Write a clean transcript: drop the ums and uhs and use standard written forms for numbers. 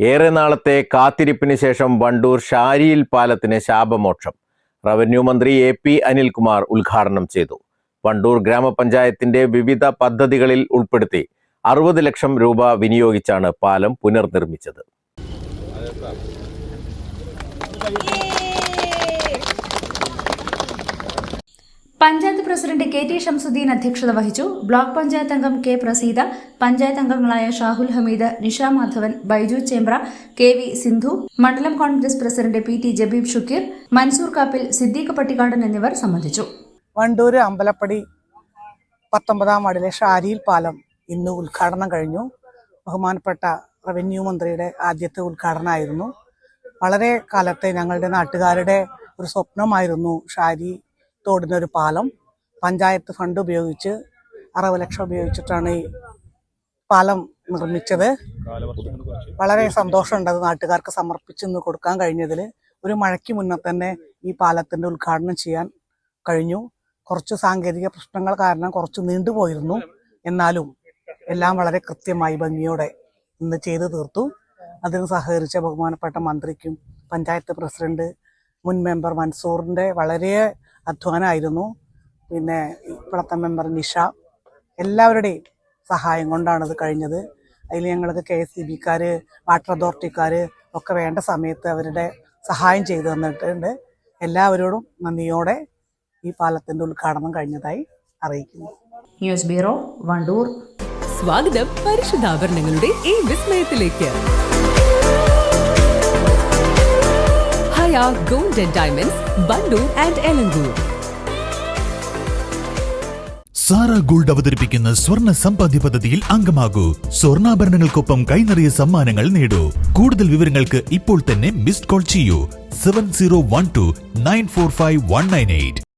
ഏറെ നാളത്തെ കാത്തിരിപ്പിന് ശേഷം വണ്ടൂർ ഷാരിയിൽ പാലത്തിന് ശാപമോക്ഷം. റവന്യൂ മന്ത്രി എ.പി. അനിൽകുമാർ ഉദ്ഘാടനം ചെയ്തു. വണ്ടൂർ ഗ്രാമപഞ്ചായത്തിന്റെ വിവിധ പദ്ധതികളിൽ ഉൾപ്പെടുത്തി 60 ലക്ഷം രൂപ വിനിയോഗിച്ചാണ് പാലം പുനർനിർമ്മിച്ചത്. Panchayat president K T. ഷംസുദ്ദീൻ അധ്യക്ഷത വഹിച്ചു. ബ്ലോക്ക് പഞ്ചായത്ത് അംഗം കെ. പ്രസീത, പഞ്ചായത്ത് അംഗങ്ങളായ ഷാഹുൽ ഹമീദ്, നിഷ മാധവൻ, ബൈജു ചേമ്പ്ര, കെ.വി. സിന്ധു, മണ്ഡലം കോൺഗ്രസ് പ്രസിഡന്റ് പി.ടി. ജബീബ് ഷുക്കീർ, മൻസൂർ കാപ്പിൽ, സിദ്ദീഖ് പട്ടിക്കാടൻ എന്നിവർ സംബന്ധിച്ചു. വണ്ടൂർ അമ്പലപ്പടി 19-ാം വാർഡിലെ ഷാരിയിൽ പാലം ഇന്ന് ഉദ്ഘാടനം കഴിഞ്ഞു. ബഹുമാനപ്പെട്ട റവന്യൂ മന്ത്രിയുടെ ആദ്യത്തെ ഉദ്ഘാടനമായിരുന്നു. വളരെ കാലത്തെ ഞങ്ങളുടെ നാട്ടുകാരുടെ ഒരു സ്വപ്നമായിരുന്നു ഷാരി തോടിനൊരു പാലം. പഞ്ചായത്ത് ഫണ്ട് ഉപയോഗിച്ച് 60 ലക്ഷം ഉപയോഗിച്ചിട്ടാണ് ഈ പാലം നിർമ്മിച്ചത്. വളരെ സന്തോഷമുണ്ട് അത് നാട്ടുകാർക്ക് സമർപ്പിച്ചെന്ന് കൊടുക്കാൻ കഴിഞ്ഞതിൽ. ഒരു മഴയ്ക്ക് മുന്നേ തന്നെ ഈ പാലത്തിൻ്റെ ഉദ്ഘാടനം ചെയ്യാൻ കഴിഞ്ഞു. കുറച്ച് സാങ്കേതിക പ്രശ്നങ്ങൾ കാരണം കുറച്ച് നീണ്ടുപോയിരുന്നു. എന്നാലും എല്ലാം വളരെ കൃത്യമായി ഭംഗിയോടെ ഇന്ന് ചെയ്തു തീർത്തു. അതിന് സഹകരിച്ച ബഹുമാനപ്പെട്ട മന്ത്രിക്കും പഞ്ചായത്ത് പ്രസിഡന്റ് മുൻ മെമ്പർ മൻസൂറിൻ്റെ വളരെ അധ്വാനമായിരുന്നു. പിന്നെ ഇപ്പോഴത്തെ മെമ്പർ നിഷ, എല്ലാവരുടെയും സഹായം കൊണ്ടാണ് ഇത് കഴിഞ്ഞത്. അതിൽ ഞങ്ങൾക്ക് KSEB-ക്കാർ, വാട്ടർ അതോറിറ്റിക്കാർ ഒക്കെ വേണ്ട സമയത്ത് അവരുടെ സഹായം ചെയ്തു തന്നിട്ടുണ്ട്. എല്ലാവരോടും നന്ദിയോടെ ഈ പാലത്തിൻ്റെ ഉദ്ഘാടനം കഴിഞ്ഞതായി അറിയിക്കുന്നു. News bureau, Wandoor. സ്വാഗതം പരിശുദ്ധാഭരണങ്ങളുടെ ഈ വിസ്മയത്തിലേക്ക്. Haya gold and diamonds, Wandoor and Elankur. Sara gold അവതരിപ്പിക്കുന്ന സ്വർണ്ണ സമ്പാദ്യ പദ്ധതിയിൽ അംഗമാകൂ. സ്വർണ്ണാഭരണങ്ങൾക്കൊപ്പം കൈനിറിയ സമ്മാനങ്ങൾ നേടൂ. കൂടുതൽ വിവരങ്ങൾക്ക് ഇപ്പോൾ തന്നെ മിസ്ഡ് കോൾ ചെയ്യൂ 7012 945 198.